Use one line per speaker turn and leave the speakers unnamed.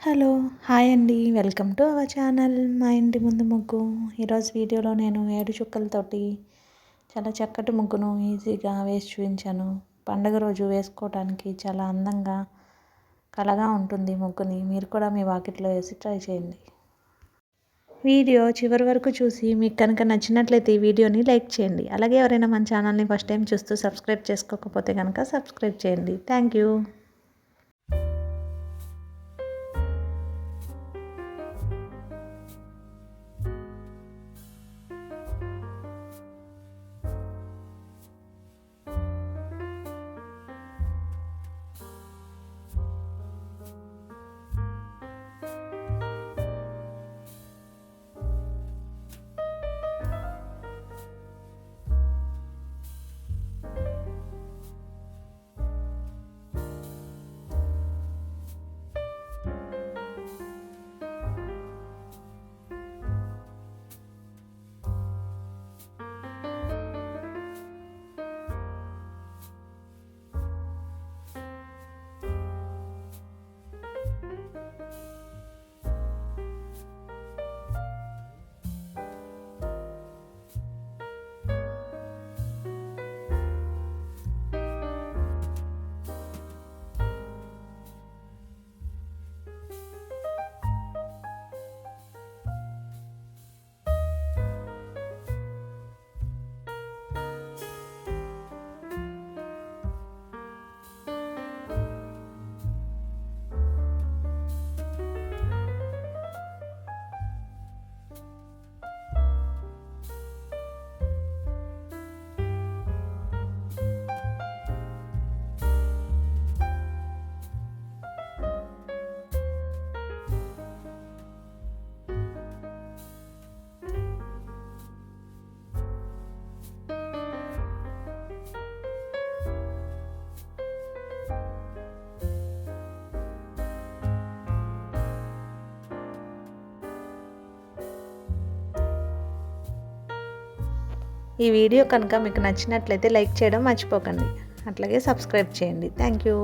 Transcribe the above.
Hello hi అండి, welcome to our channel మా ఇంటి ముందు ముగ్గు. ఈరోజు వీడియోలో నేను 7 చుక్కలతోటి చాలా చక్కటి ముగ్గును ఈజీగా వేసి చూపించాను. పండుగ రోజు వేసుకోవడానికి చాలా అందంగా కళగా ఉంటుంది ముగ్గుని. మీరు కూడా మీ వాకిట్లో వేసి ట్రై చేయండి. వీడియో చివరి వరకు చూసి మీకు కనుక నచ్చినట్లయితే ఈ వీడియోని లైక్ చేయండి. అలాగే ఎవరైనా మన ఛానల్ని ఫస్ట్ టైం చూస్తూ సబ్స్క్రైబ్ చేసుకోకపోతే కనుక సబ్స్క్రైబ్ చేయండి. Thank you. ఈ వీడియో కనుక మీకు నచ్చినట్లయితే లైక్ చేయడం మర్చిపోకండి. అట్లాగే సబ్స్క్రైబ్ చేయండి. Thank you.